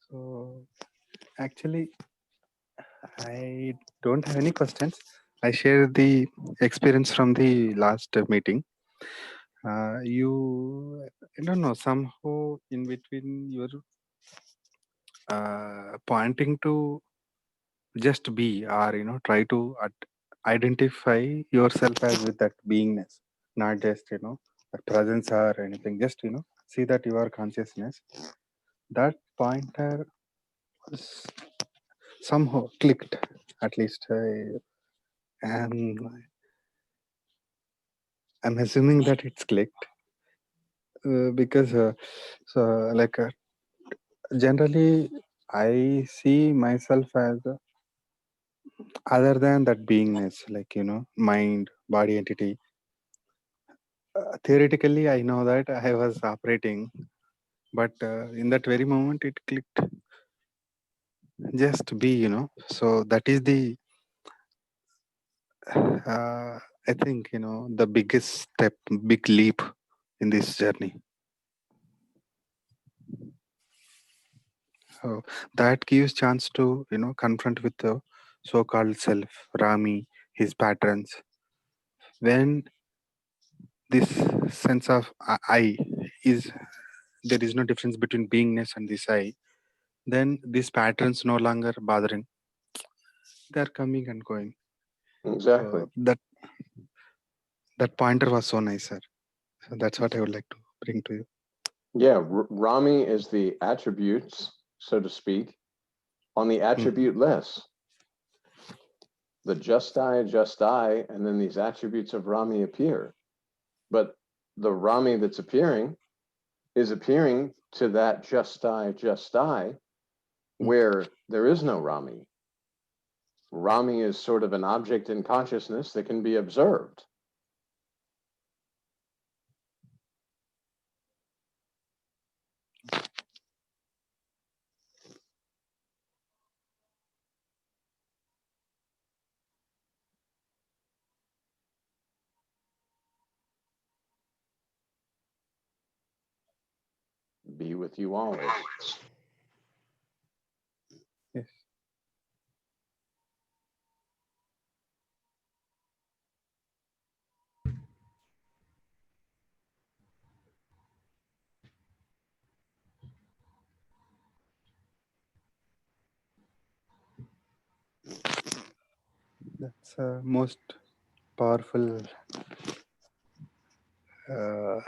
So actually, I don't have any questions. I share the experience from the last meeting. I don't know, somehow in between you're pointing to just be, or try to identify yourself as with that beingness, not just a presence or anything. Just see that you are consciousness. That pointer s- somehow clicked. At least am I'm assuming that it's clicked because so like generally I see myself as other than that beingness, like mind, body, entity. Theoretically, I know that I was operating, but in that very moment, it clicked. Just be, So that is the, I think, the biggest step, big leap in this journey. So that gives chance to, confront with the so-called self, Rami, his patterns. When this sense of I is, there is no difference between beingness and this I, then these patterns no longer bothering. They're coming and going. Exactly. So that pointer was so nice, sir. So that's what I would like to bring to you. Yeah, Rami is the attributes, so to speak, on the attribute list. The just I, and then these attributes of Rami appear. But the Rami that's appearing is appearing to that just I, where there is no Rami. Rami is sort of an object in consciousness that can be observed. Be with you always. Yes. That's most powerful uh,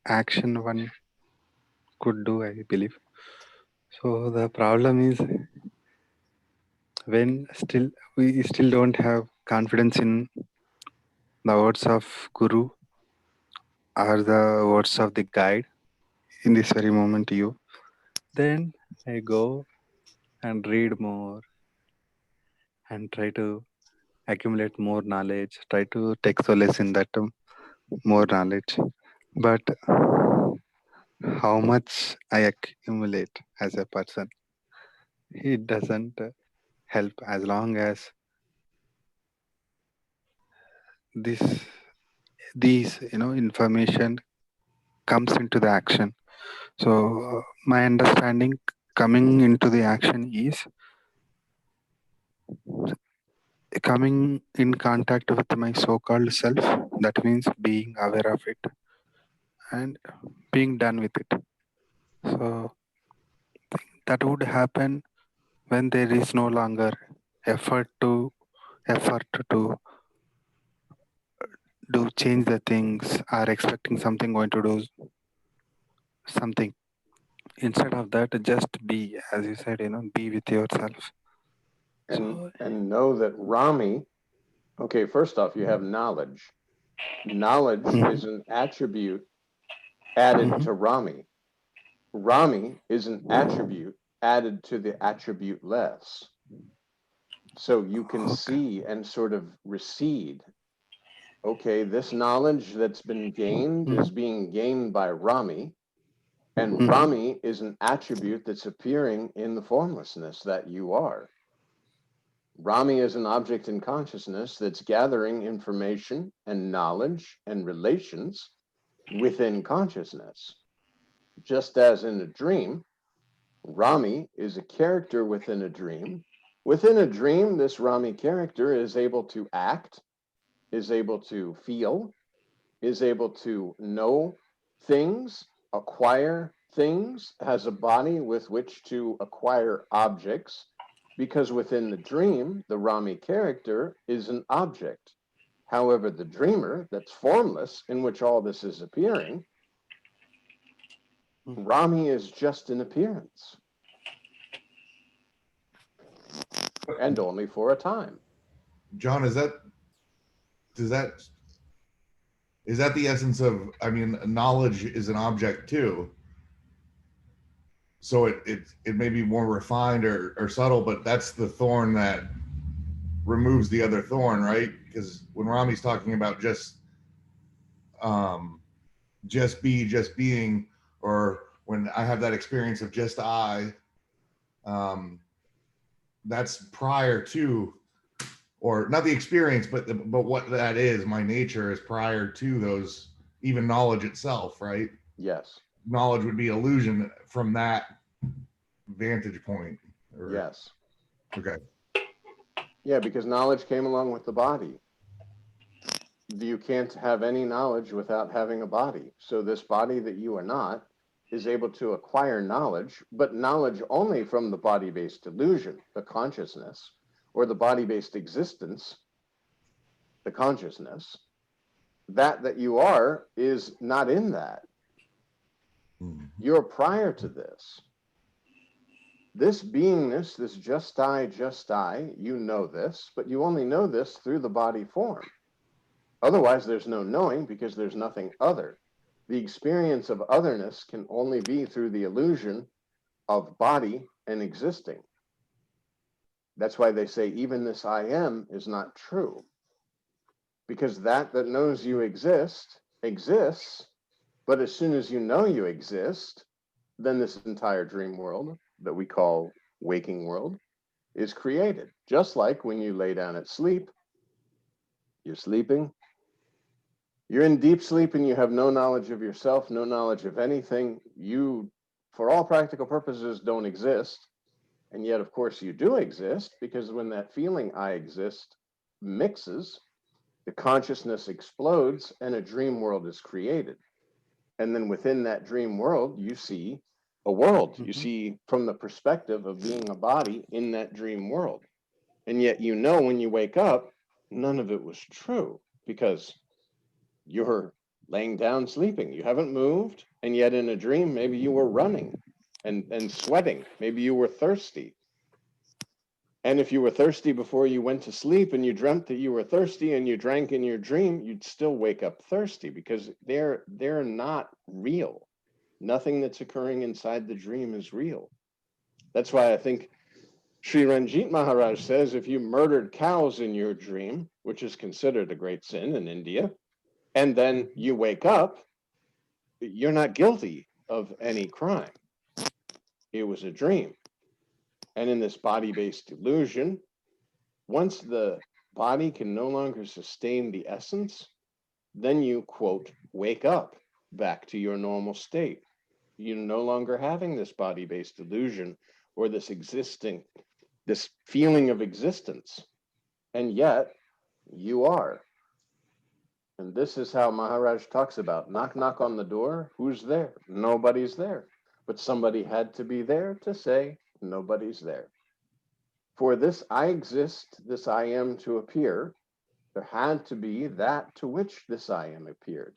action one could do, I believe. So the problem is when still we still don't have confidence in the words of Guru or the words of the guide in this very moment you, then I go and read more and try to accumulate more knowledge, try to take solace in that more knowledge. But how much I accumulate as a person, it doesn't help as long as this these information comes into the action. So my understanding coming into the action is coming in contact with my so-called self. That means being aware of it and being done with it. So that would happen when there is no longer effort to effort to do change the things or expecting something going to do something. Instead of that, just be, as you said, be with yourself. So And know that Rami, okay, first off, you have knowledge. Knowledge is an attribute added to Rami. Rami is an attribute added to the attribute less. So you can okay. see and sort of recede. Okay, this knowledge that's been gained is being gained by Rami, and Rami is an attribute that's appearing in the formlessness that you are. Rami is an object in consciousness that's gathering information and knowledge and relations within consciousness. just as in a dream, Rami is a character within a dream. Within a dream, this Rami character is able to act, is able to feel, is able to know things, acquire things, has a body with which to acquire objects, because within the dream, the Rami character is an object. However, the dreamer, that's formless, in which all this is appearing, Rami is just an appearance, and only for a time. John, is that the essence of, I mean, knowledge is an object too. So it may be more refined or subtle, but that's the thorn that removes the other thorn, right? Because when Rami's talking about just being, or when I have that experience of just I, that's prior to, or not the experience, but what that is, my nature is prior to those, even knowledge itself, right? Yes. Knowledge would be illusion from that vantage point. Yes. Okay. Yeah, because knowledge came along with the body. You can't have any knowledge without having a body. So this body that you are not is able to acquire knowledge, but knowledge only from the body-based illusion, the consciousness, or the body-based existence, the consciousness. That you are is not in that. You're prior to this. This beingness, this just I, you know this, but you only know this through the body form. Otherwise, there's no knowing, because there's nothing other. The experience of otherness can only be through the illusion of body and existing. That's why they say even this I am is not true. Because that knows you exist, exists, but as soon as you know you exist, then this entire dream world that we call waking world is created. Just like when you lay down at sleep, you're sleeping, you're in deep sleep and you have no knowledge of yourself, no knowledge of anything. You, for all practical purposes, don't exist. And yet, of course, you do exist, because when that feeling I exist mixes, the consciousness explodes and a dream world is created. And then within that dream world, you see a world. You see from the perspective of being a body in that dream world. And yet, you know, when you wake up, none of it was true, because you're laying down sleeping. You haven't moved. And yet in a dream, maybe you were running and sweating. Maybe you were thirsty. And if you were thirsty before you went to sleep and you dreamt that you were thirsty and you drank in your dream, you'd still wake up thirsty, because they're not real. Nothing that's occurring inside the dream is real. That's why I think Sri Ranjit Maharaj says if you murdered cows in your dream, which is considered a great sin in India, and then you wake up, you're not guilty of any crime. It was a dream. And in this body-based illusion, once the body can no longer sustain the essence, then you, quote, wake up back to your normal state. You're no longer having this body-based illusion or this feeling of existence. And yet, you are. And this is how Maharaj talks about, knock, knock on the door. Who's there? Nobody's there. But somebody had to be there to say, nobody's there. For this I exist, this I am to appear, there had to be that to which this I am appeared.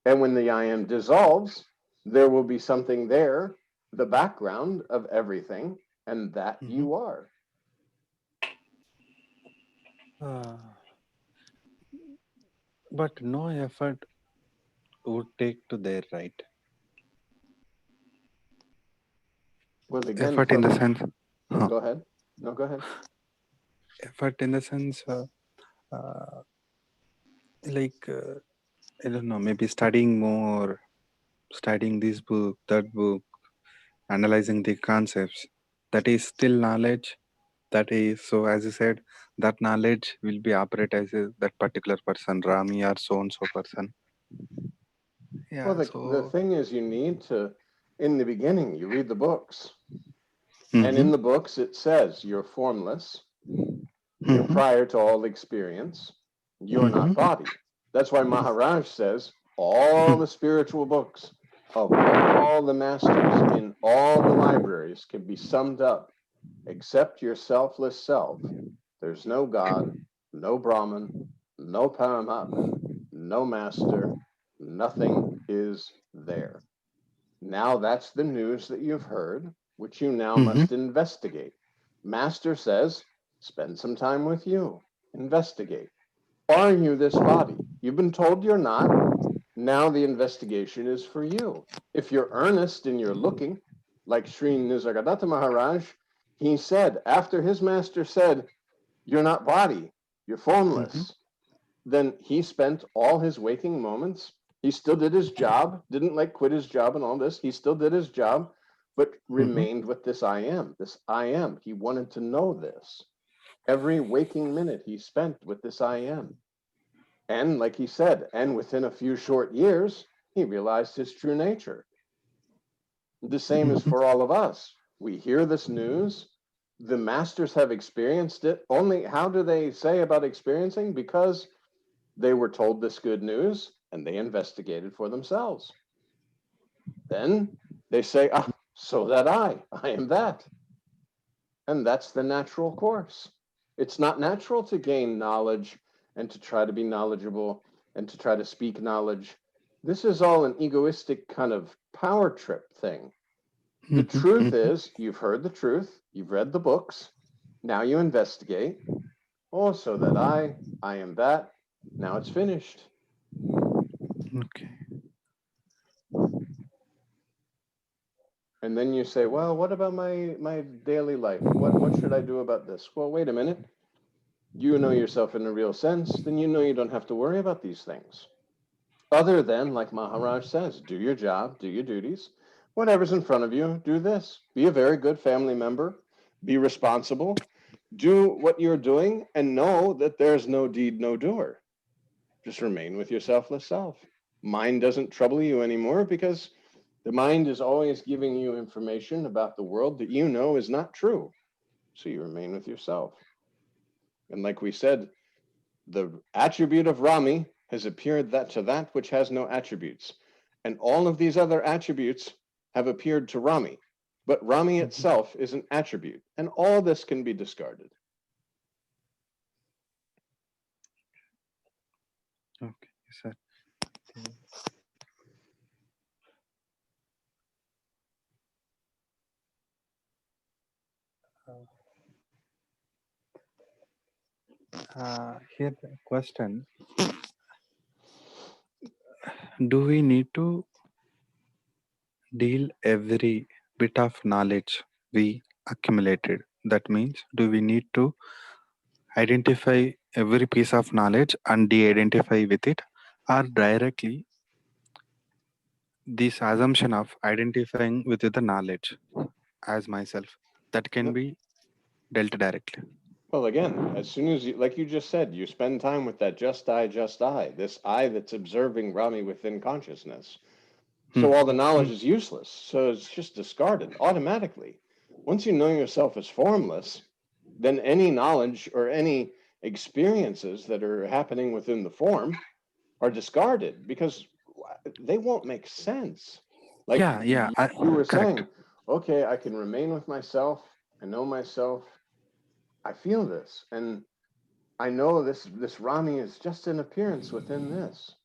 And when the I am dissolves, there will be something there, the background of everything, and that you are. But no effort would take to there, right? Well, again, Effort in the sense. Go ahead. No, go ahead. Effort in the sense, I don't know, maybe studying more, studying this book, that book, analyzing the concepts. That is still knowledge. That is, so as you said, that knowledge will be operated as that particular person, Rami or so and so person. Yeah. Well, the So. thing is, you need to, in the beginning, you read the books. And Mm-hmm, in the books, it says you're formless, you're mm-hmm, prior to all experience, you're not mm-hmm, body. That's why Maharaj says all the spiritual books of all the masters in all the libraries can be summed up, except your selfless self. There's no God, no Brahman, no Paramatman, no master, nothing is there. Now that's the news that you've heard, which you now mm-hmm, must investigate. Master says, spend some time with you, investigate. Are you this body? You've been told you're not. Now the investigation is for you. If you're earnest and you're looking, like Sri Nisargadatta Maharaj, he said, after his master said, you're not body, you're mm-hmm, formless, then he spent all his waking moments. He still did his job, didn't like quit his job and all this. He still did his job, but mm-hmm, remained with this I am, this I am. He wanted to know this. Every waking minute he spent with this I am. And like he said, and within a few short years, he realized his true nature. The same is mm-hmm, for all of us. We hear this news. The masters have experienced it. Only how do they say about experiencing? Because they were told this good news and they investigated for themselves. Then they say, ah, so that I am that. And that's the natural course. It's not natural to gain knowledge and to try to be knowledgeable and to try to speak knowledge. This is all an egoistic kind of power trip thing. The mm-hmm, truth mm-hmm. is, you've heard the truth, you've read the books, now you investigate. Oh, so that I am that. Now it's finished. Okay. And then you say, well, what about my daily life? What should I do about this? Well, wait a minute. You know yourself in a real sense, then you know you don't have to worry about these things. Other than, like Maharaj says, do your job, do your duties. Whatever's in front of you, do this. Be a very good family member. Be responsible. Do what you're doing and know that there's no deed, no doer. Just remain with your selfless self. Mind doesn't trouble you anymore because the mind is always giving you information about the world that you know is not true. So you remain with yourself. And like we said, the attribute of Rami has appeared that to that which has no attributes. And all of these other attributes have appeared to Rami. But Rami Mhm. itself is an attribute. And all this can be discarded. Okay, sir. Here the question: do we need to deal every bit of knowledge we accumulated? That means, do we need to identify every piece of knowledge and de-identify with it, or directly this assumption of identifying with the knowledge as myself that can be dealt directly? Well, again, as soon as you, like you just said, you spend time with that just I, this I that's observing Rami within consciousness. So all the Mhm, knowledge mhm, is useless. So it's just discarded automatically. Once you know yourself as formless, then any knowledge or any experiences that are happening within the form are discarded because they won't make sense. Like yeah, yeah, you were correct. saying, okay, I can remain with myself. I know myself. I feel this. And I know this Rami is just an appearance within this.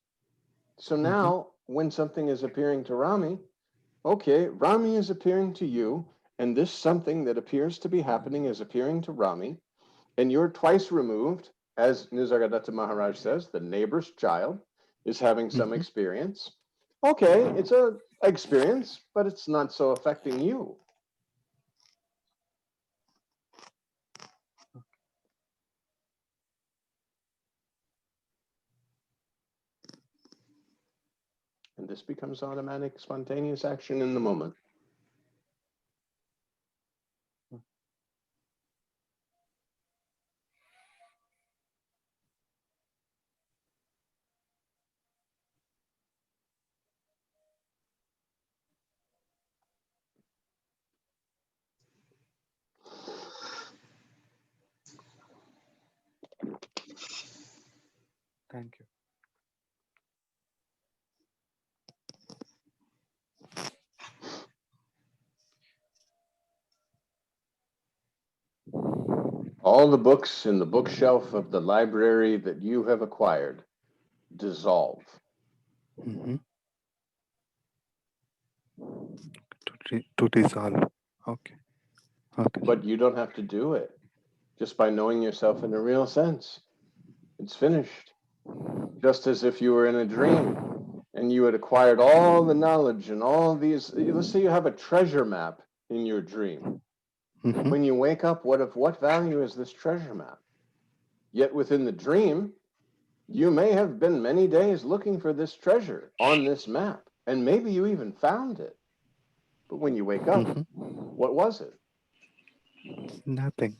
So Mhm, now when something is appearing to Rami, okay, Rami is appearing to you, and this something that appears to be happening is appearing to Rami, and you're twice removed, as Nisargadatta Maharaj says, the neighbor's child is having some mhm. experience. Okay, it's a experience, but it's not so affecting you. And this becomes automatic, spontaneous action in the moment. Thank you. All the books in the bookshelf of the library that you have acquired dissolve. Mm-hmm. To dissolve. Okay. Okay. But you don't have to do it just by knowing yourself in a real sense. It's finished. Just as if you were in a dream and you had acquired all the knowledge and all these. Let's say you have a treasure map in your dream. Mm-hmm. When you wake up, what value is this treasure map? Yet within the dream, you may have been many days looking for this treasure on this map, and maybe you even found it. But when you wake up, Mm-hmm. what was it? Nothing.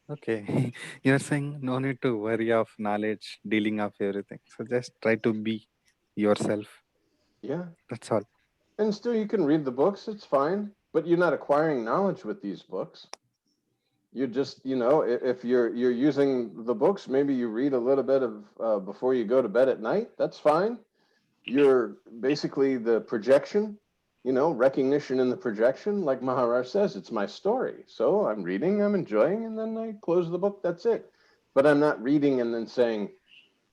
Okay. You're saying no need to worry of knowledge, dealing of everything. So just try to be yourself. Yeah. That's all. And still, you can read the books, it's fine, but you're not acquiring knowledge with these books. You just, if you're using the books, maybe you read a little bit of before you go to bed at night. That's fine. You're basically the projection, recognition in the projection. Like Maharaj says, it's my story. So I'm reading, I'm enjoying, and then I close the book. That's it. But I'm not reading and then saying,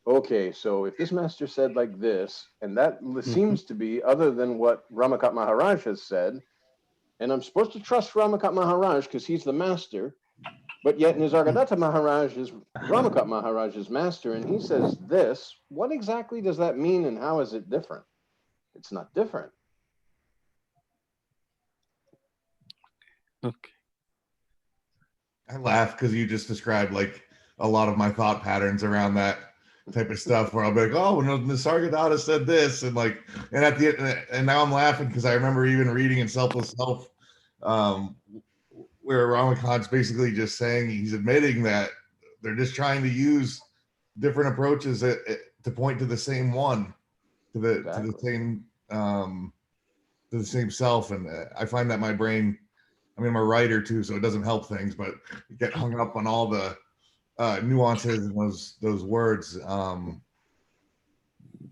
okay, so if this master said like this, and that Mm-hmm. seems to be other than what Ramakant Maharaj has said, and I'm supposed to trust Ramakant Maharaj because he's the master, but yet Nisargadatta Maharaj is Ramakant Maharaj's master, and he says this. What exactly does that mean, and how is it different? It's not different. Okay. I laugh because you just described like a lot of my thought patterns around that type of stuff where I'll be like, oh, when Nisargadatta said this, and at the end, and now I'm laughing because I remember even reading in Selfless Self, where Ramakant's basically just saying, he's admitting that they're just trying to use different approaches to point to the same one, to the same to the same self. And I find that my brain, I mean, I'm a writer too, so it doesn't help things, but you get hung up on all the nuances and those words.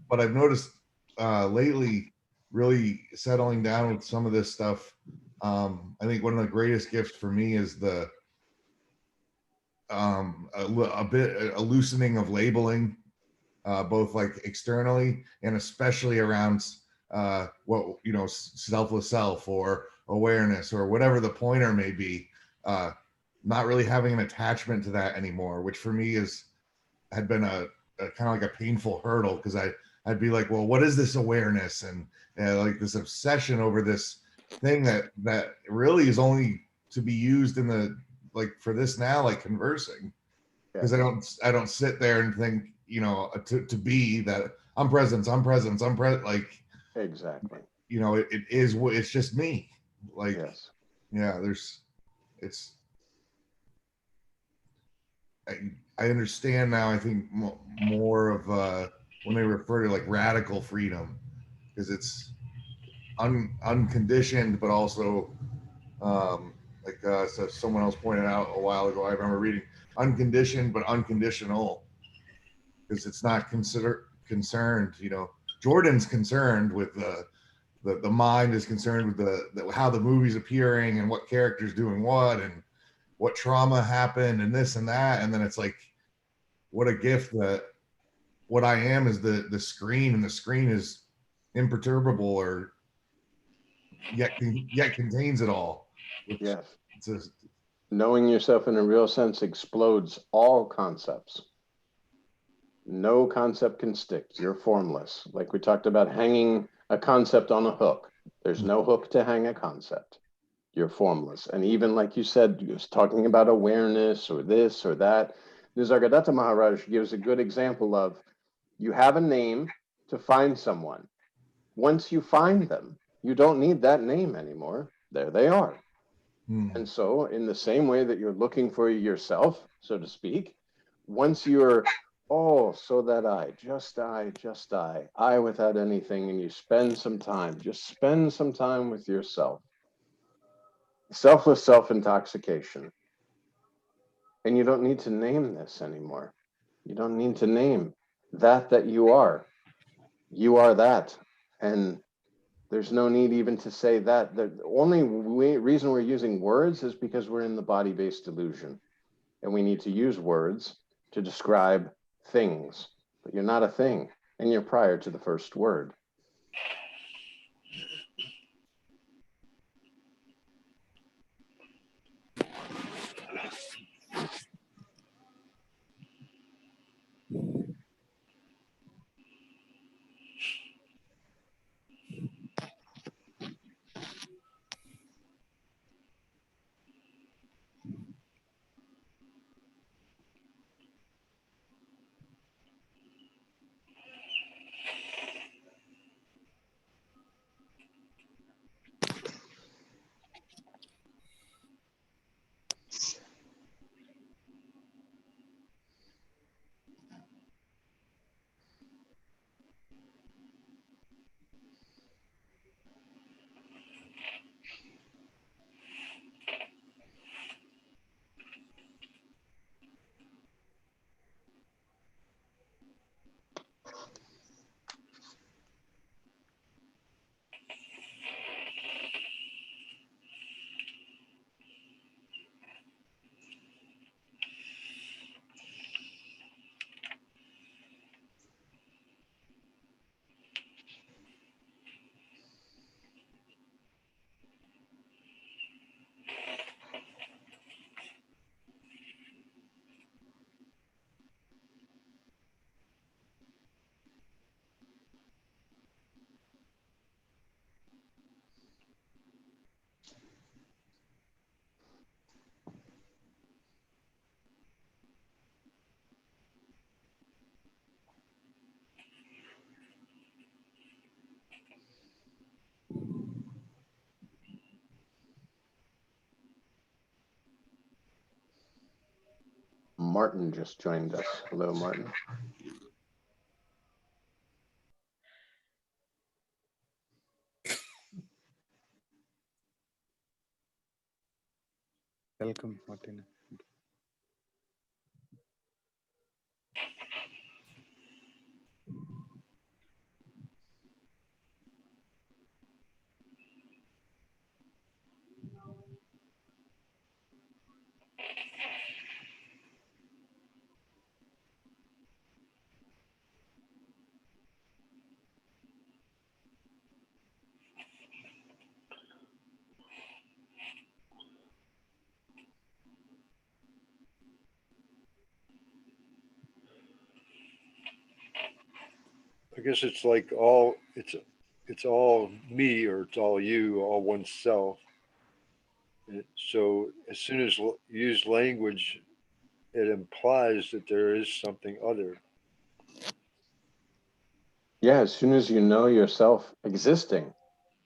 But I've noticed lately, really settling down with some of this stuff. I think one of the greatest gifts for me is the a bit a loosening of labeling, both like externally and especially around what selfless self or awareness or whatever the pointer may be. Not really having an attachment to that anymore, which for me had been a kind of like a painful hurdle, because I'd be like, well, what is this awareness, and like this obsession over this thing that really is only to be used in the, like, for this now, like conversing, because I don't sit there and think, to be that I'm present, like, Exactly. it is what, it's just me, like, Yes. yeah, it's I understand now, I think more of when they refer to like radical freedom, because it's unconditioned, but also so someone else pointed out a while ago, I remember reading, unconditioned but unconditional, because it's not concerned. Jordan's concerned with the mind is concerned with the how the movie's appearing and what character's doing what and what trauma happened and this and that, and then it's like, what a gift that what I am is the screen, and the screen is imperturbable, or yet contains it all. Yes. It's just, Knowing yourself in a real sense explodes all concepts. No concept can stick. You're formless. Like we talked about hanging a concept on a hook. There's no hook to hang a concept. You're formless. And even like you said, you was talking about awareness or this or that. Nisargadatta Maharaj gives a good example of, you have a name to find someone. Once you find them, you don't need that name anymore. There they are. And so in the same way that you're looking for yourself, so to speak, once you're Oh, so that I without anything, and you spend some time, just spend some time with yourself. Selfless self-intoxication. And you don't need to name this anymore. You don't need to name that you are. You are that. And there's no need even to say that. The only reason we're using words is because we're in the body-based illusion. And we need to use words to describe things. But you're not a thing, and you're prior to the first word. Martin just joined us. Hello, Martin. Welcome, Martin. I guess it's like it's all me or it's all you, all oneself. So as soon as you use language, it implies that there is something other. Yeah, as soon as you know yourself existing,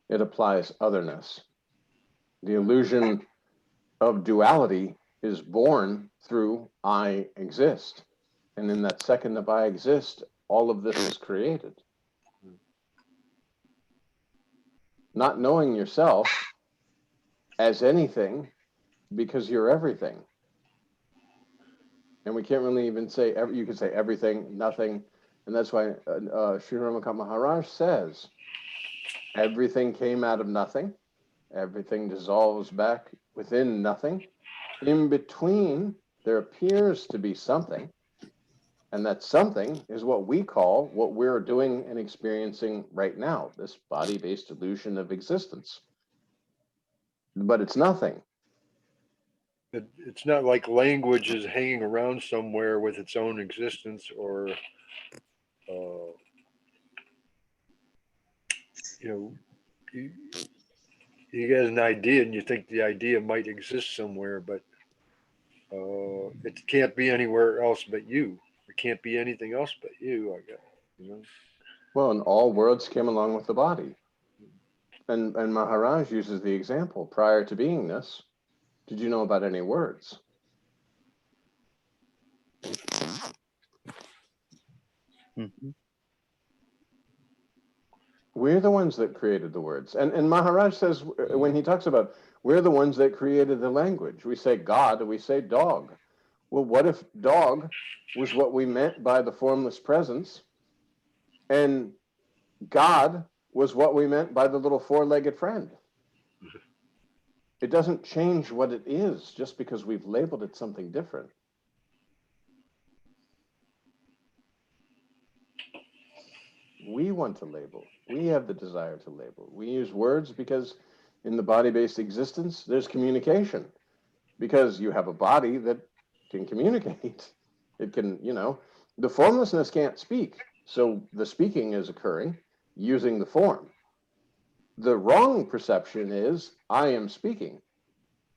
it applies otherness. The illusion of duality is born through I exist. And in that second of I exist, all of this is created. Not knowing yourself as anything because you're everything. And we can't really even say, you can say everything, nothing. And that's why Sri Ramakant Maharaj says, everything came out of nothing. Everything dissolves back within nothing. In between, there appears to be something. And that something is what we call what we're doing and experiencing right now, this body-based illusion of existence. But it's nothing. It's not like language is hanging around somewhere with its own existence, or uh, you know, you, you get an idea and you think the idea might exist somewhere, but it can't be anywhere else but you. It can't be anything else but you. I guess, you know. Well, and all words came along with the body. And Maharaj uses the example, prior to beingness, did you know about any words? Mhm. We're the ones that created the words. And Maharaj says, when he talks about, we're the ones that created the language. We say God, we say dog. Well, what if dog was what we meant by the formless presence, and God was what we meant by the little four-legged friend? It doesn't change what it is just because we've labeled it something different. We want to label. We have the desire to label. We use words because in the body-based existence, there's communication. Because you have a body that can communicate. It can, the formlessness can't speak. So the speaking is occurring using the form. The wrong perception is, I am speaking.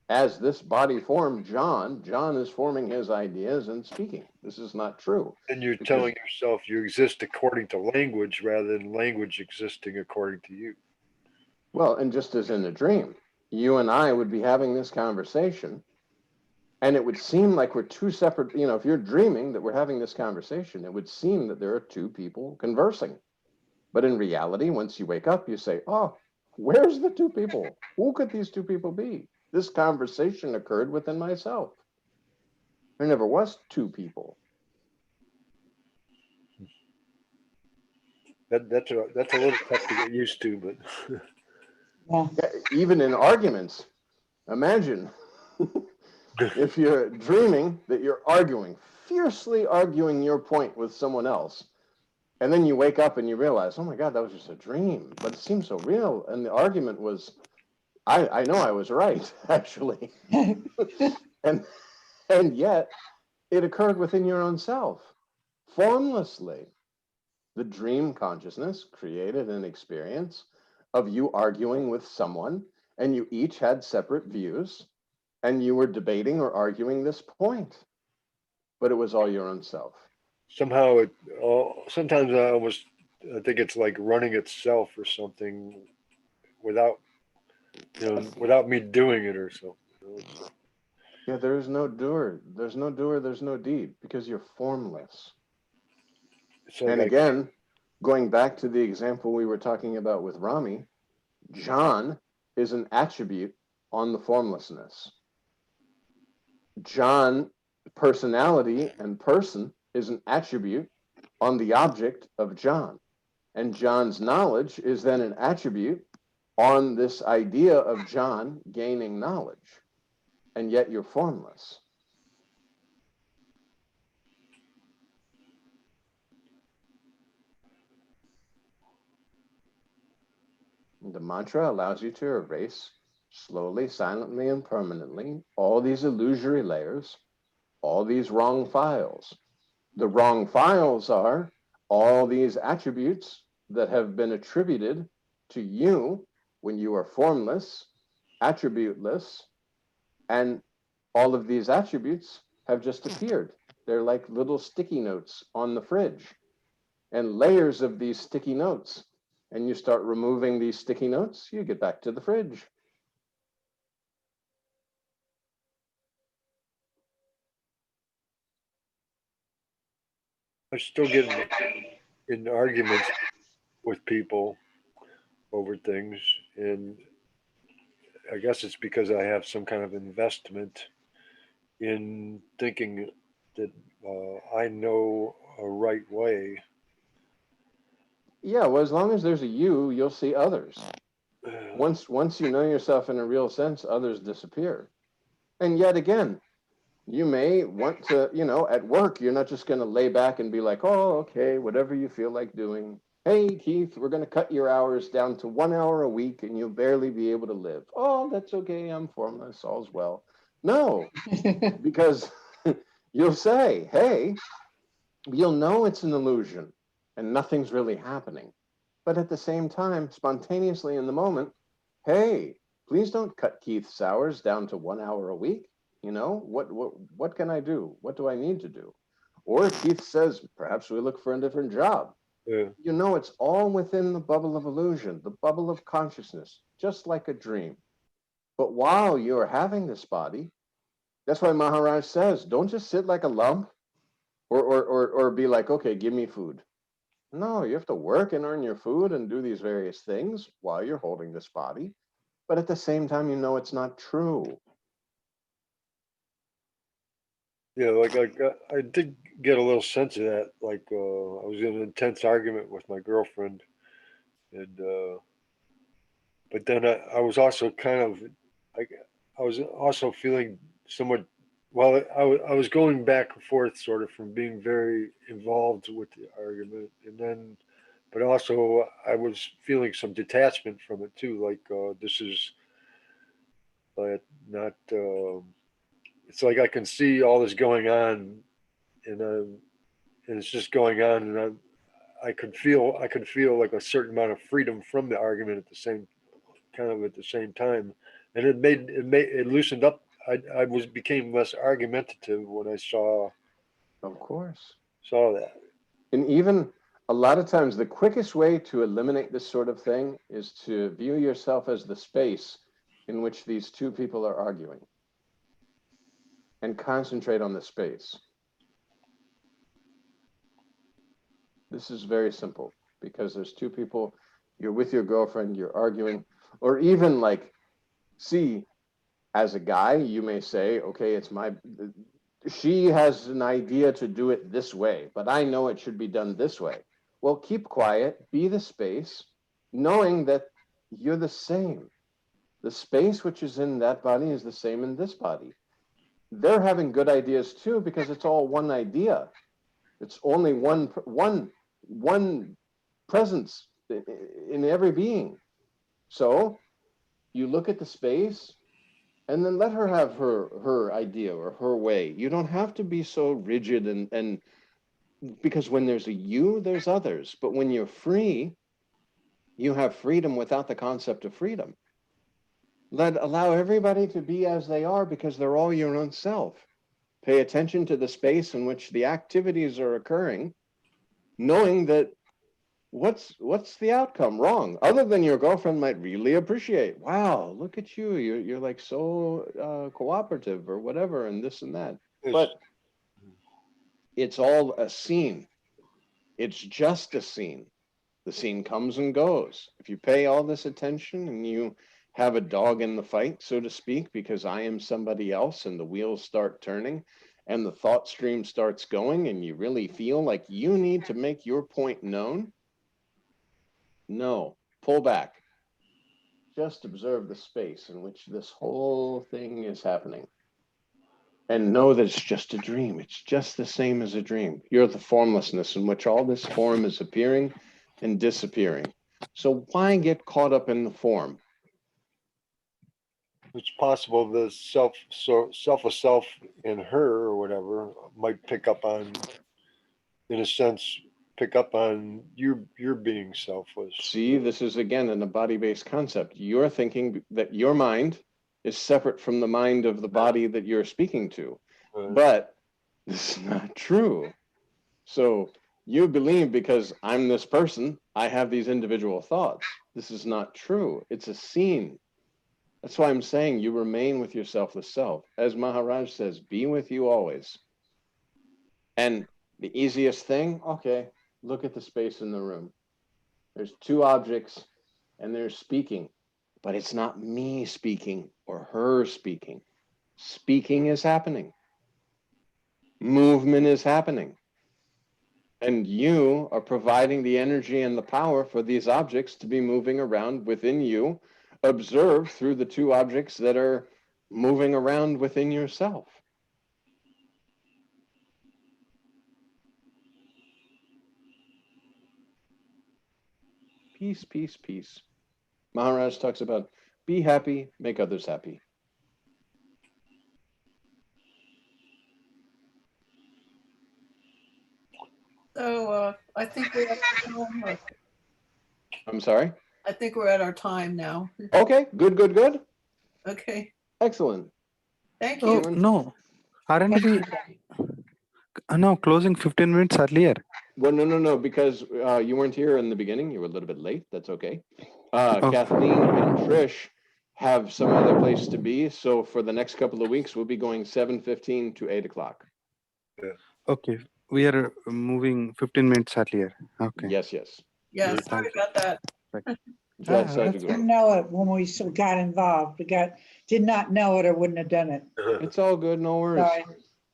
As this body form, John is forming his ideas and speaking. This is not true. And you're Because, telling yourself you exist according to language rather than language existing according to you. well, and just as in a dream, you and I would be having this conversation, and it would seem like we're two separate, if you're dreaming that we're having this conversation, it would seem that there are two people conversing. But in reality, once you wake up, you say, oh, where's the two people? Who could these two people be? This conversation occurred within myself. There never was two people. That's a little tough to get used to, but Yeah, even in arguments, imagine if you're dreaming that you're arguing, fiercely arguing your point with someone else, and then you wake up and you realize, oh my God, that was just a dream, but it seems so real. And the argument was, I know I was right, actually. and yet it occurred within your own self, formlessly. The dream consciousness created an experience of you arguing with someone, and you each had separate views, and you were debating or arguing this point, but it was all your own self. somehow sometimes I think it's like running itself or something without without me doing it or something. Yeah, there is no doer. There's no doer, there's no deed, because you're formless. So And like, again, going back to the example we were talking about with Rami, John is an attribute on the formlessness. John, personality and person, is an attribute on the object of John. And John's knowledge is then an attribute on this idea of John gaining knowledge. And yet you're formless. The mantra allows you to erase slowly, silently, and permanently all these illusory layers, all these wrong files. The wrong files are all these attributes that have been attributed to you when you are formless, attributeless, and all of these attributes have just appeared. They're like little sticky notes on the fridge, and layers of these sticky notes. And you start removing these sticky notes, you get back to the fridge. I still get in arguments with people over things, and I guess it's because I have some kind of investment in thinking that I know a right way. Yeah, well, as long as there's a you, you'll see others. Once you know yourself in a real sense, others disappear. And yet again, you may want to, at work, you're not just going to lay back and be like, oh, okay, whatever you feel like doing. Hey, Keith, we're going to cut your hours down to 1 hour a week and you'll barely be able to live. Oh, that's okay. I'm formless. All's well. No, because you'll say, hey, you'll know it's an illusion and nothing's really happening. But at the same time, spontaneously in the moment, hey, please don't cut Keith's hours down to 1 hour a week. What can I do? What do I need to do? Or Keith says, perhaps we look for a different job. Yeah. It's all within the bubble of illusion, the bubble of consciousness, just like a dream. But while you're having this body, that's why Maharaj says, don't just sit like a lump or be like, okay, give me food. No, you have to work and earn your food and do these various things while you're holding this body. But at the same time, you know it's not true. Yeah, like I did get a little sense of that. Like I was in an intense argument with my girlfriend, and but then I was also kind of, like, I was also feeling somewhat. Well, I was going back and forth, sort of, from being very involved with the argument, and then, but also I was feeling some detachment from it too. Like this is not. It's like I can see all this going on, and it's just going on, and I could feel like a certain amount of freedom from the argument at the same at the same time, and it loosened up. I was became less argumentative when I Of course. saw that. And even a lot of times, the quickest way to eliminate this sort of thing is to view yourself as the space in which these two people are arguing and concentrate on the space. This is very simple because there's two people, you're with your girlfriend, you're arguing, or even like, see, as a guy, you may say, okay, she has an idea to do it this way, but I know it should be done this way. Well, keep quiet, be the space, knowing that you're the same. The space which is in that body is the same in this body. They're having good ideas too because it's all one idea. It's only one presence in every being. So you look at the space and then let her have her idea or her way. You don't have to be so rigid and because when there's a you, there's others. But when you're free, you have freedom without the concept of freedom. Allow everybody to be as they are because they're all your own self. Pay attention to the space in which the activities are occurring, knowing that what's the outcome wrong other than your girlfriend might really appreciate, wow, look at you, you're like so cooperative or whatever and this and that. It's, But it's all a scene. It's just a scene. The scene comes and goes. If you pay all this attention and you have a dog in the fight, so to speak, because I am somebody else and the wheels start turning and the thought stream starts going and you really feel like you need to make your point known, no, pull back. Just observe the space in which this whole thing is happening. And know that it's just a dream. It's just the same as a dream. You're the formlessness in which all this form is appearing and disappearing. So why get caught up in the form? it's possible the selfless self in her or whatever might pick up on, in a sense, pick up on your being selfless. See, this is again in a body-based concept. You're thinking that your mind is separate from the mind of the body that you're speaking to. But this is not true. So you believe because I'm this person, I have these individual thoughts. This is not true. It's a scene. That's why I'm saying you remain with your selfless self. As Maharaj says, be with you always. And the easiest thing, okay, look at the space in the room. There's two objects and they're speaking, but it's not me speaking or her speaking. Speaking is happening. Movement is happening. And you are providing the energy and the power for these objects to be moving around within you. Observe through the two objects that are moving around within yourself. Peace, peace, peace. Maharaj talks about be happy, make others happy. So I think we're at our time. I'm sorry? I think we're at our time now. Okay, good, good, good. Okay. Excellent. Thank Oh, you. no. Aren't we now closing 15 minutes earlier? Well, no, because you weren't here in the beginning. You were a little bit late. That's okay. Oh. Kathleen and Trish have some other place to be. So for the next couple of weeks, we'll be going 7:15 to 8 o'clock. Okay. We are moving 15 minutes earlier. Okay. Yes, yes. Yeah, Thank sorry you. about that. Jai that's Sadguru. Didn't know it when we got involved. Did not know it or wouldn't have done it. It's all good. No worries. Sorry.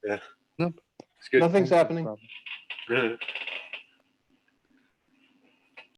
Yeah. No, It's good. Nothing's no happening. problem.